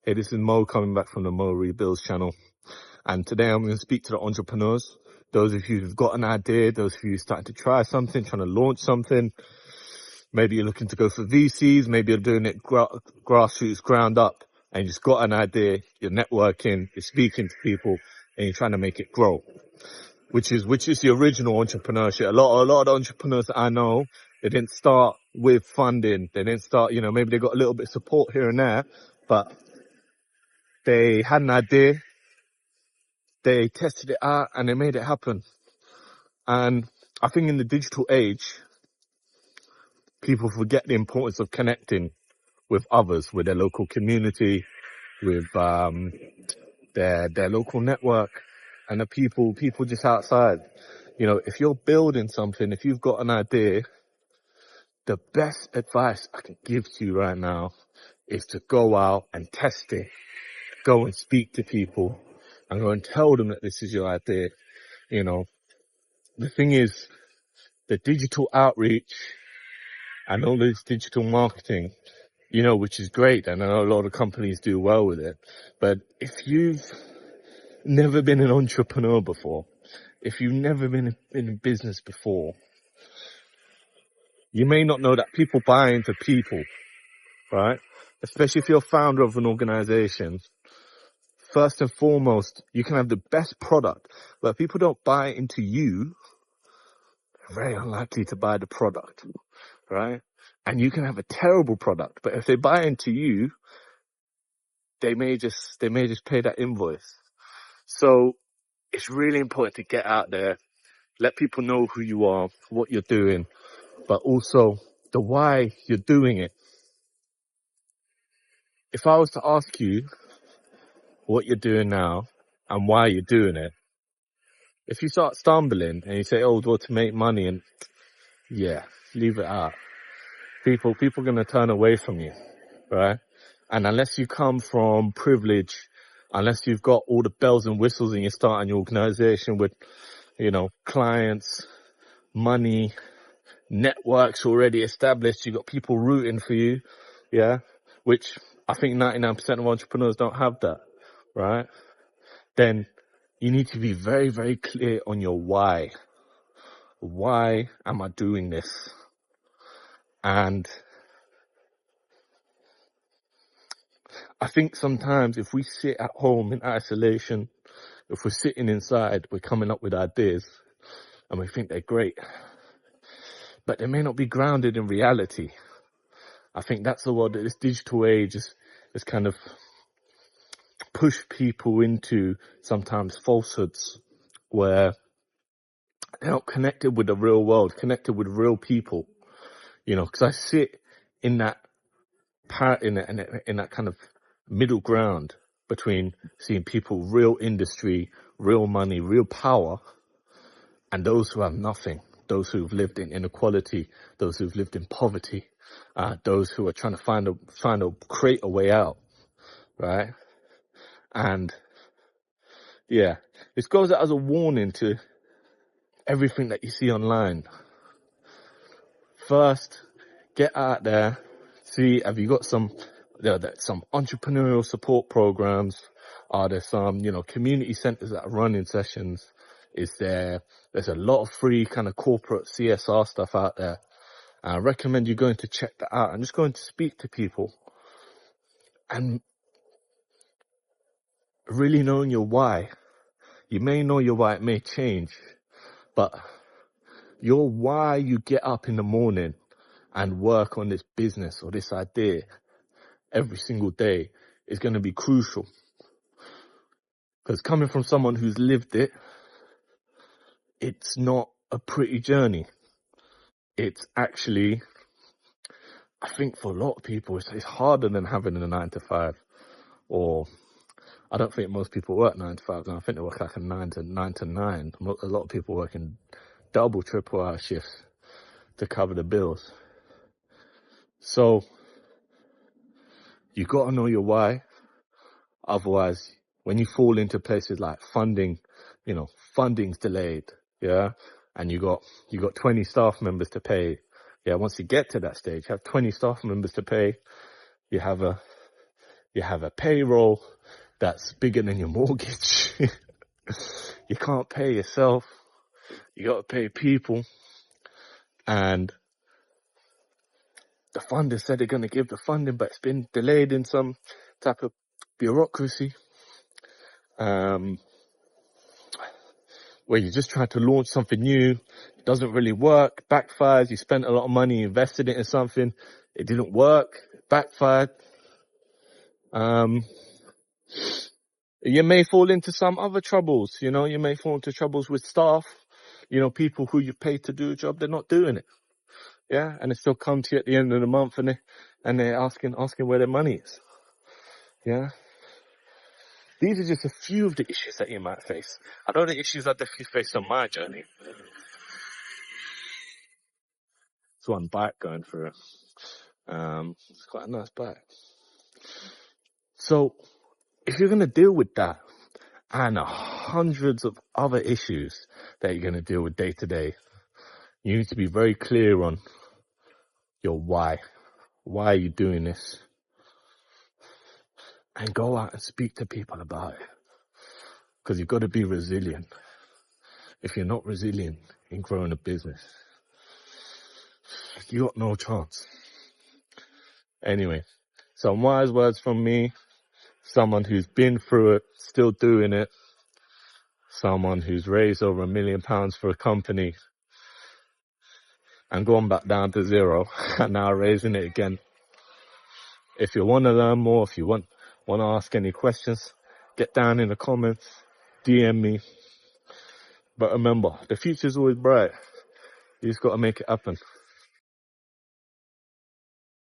Hey, this is Mo coming back from the Mo Rebuilds channel. And today I'm going to speak to the entrepreneurs. Those of you who've got an idea, those of you starting to try something, trying to launch something. Maybe you're looking to go for VCs, maybe you're doing it grassroots, ground up, and you just got an idea, you're networking, you're speaking to people, and you're trying to make it grow. Which is the original entrepreneurship. A lot of the entrepreneurs that I know, they didn't start with funding. They didn't start, maybe they got a little bit of support here and there, but they had an idea, they tested it out, and they made it happen. And I think in the digital age, people forget the importance of connecting with others, with their local community, with their local network, and the people just outside. If you're building something, if you've got an idea, the best advice I can give to you right now is to go out and test it. Go and speak to people and go and tell them that this is your idea. The thing is, the digital outreach and all this digital marketing, which is great. And I know a lot of companies do well with it. But if you've never been an entrepreneur before, if you've never been in business before, you may not know that people buy into people, right? Especially if you're a founder of an organization. First and foremost, you can have the best product, but if people don't buy into you, they're very unlikely to buy the product, right? And you can have a terrible product, but if they buy into you, they may just pay that invoice. So it's really important to get out there, let people know who you are, what you're doing, but also the why you're doing it. If I was to ask you what you're doing now and why you're doing it, if you start stumbling and you say, oh, well, to make money, and yeah, leave it out. People are going to turn away from you, right? And unless you come from privilege, unless you've got all the bells and whistles and you're starting your organization with, clients, money, networks already established, you've got people rooting for you, yeah, which I think 99% of entrepreneurs don't have that, right? Then you need to be very, very clear on your why. Why am I doing this? And I think sometimes if we sit at home in isolation, if we're sitting inside, we're coming up with ideas and we think they're great, but they may not be grounded in reality. I think that's the world that this digital age is kind of push people into sometimes falsehoods where they're not connected with the real world, connected with real people, because I sit in that in that kind of middle ground between seeing people, real industry, real money, real power, and those who have nothing, those who've lived in inequality, those who've lived in poverty, those who are trying to create a way out, right? And yeah, this goes out as a warning to everything that you see online. First, get out there, see, have you got some entrepreneurial support programs? Are there some, community centers that are running sessions? There's a lot of free kind of corporate CSR stuff out there. I recommend you going to check that out and just going to speak to people and really knowing your why. You may know your why, it may change, but your why you get up in the morning and work on this business or this idea every single day is going to be crucial. Because coming from someone who's lived it, it's not a pretty journey. It's actually, I think for a lot of people, it's harder than having a 9 to 5. Or I don't think most people work 9 to 5. I think they work like a 9 to 9. A lot of people working double, triple hour shifts to cover the bills. So you got to know your why. Otherwise, when you fall into places like funding, funding's delayed, yeah, and you got 20 staff members to pay, yeah. Once you get to that stage, you have 20 staff members to pay. You have a You have a payroll that's bigger than your mortgage. You can't pay yourself. You got to pay people. And the funders said they're going to give the funding, but it's been delayed in some type of bureaucracy. Where you just try to launch something new, it doesn't really work, backfires, you spent a lot of money, invested it in something, it didn't work, backfired. You may fall into some other troubles, you know, you may fall into troubles with staff, you know, people who you pay to do a job, they're not doing it. Yeah, and they still come to you at the end of the month and they're asking where their money is. Yeah. These are just a few of the issues that you might face. I know the issues I definitely faced on my journey. It's one bike going through. It's quite a nice bike. So, if you're going to deal with that and hundreds of other issues that you're going to deal with day to day, you need to be very clear on your why. Why are you doing this? And go out and speak to people about it. Because you've got to be resilient. If you're not resilient in growing a business, you got no chance. Anyway, some wise words from me. Someone who's been through it, still doing it. Someone who's raised over £1 million for a company and gone back down to zero and now raising it again. If you want to learn more, if you want to ask any questions, get down in the comments, DM me. But remember, the future's always bright. You just got to make it happen.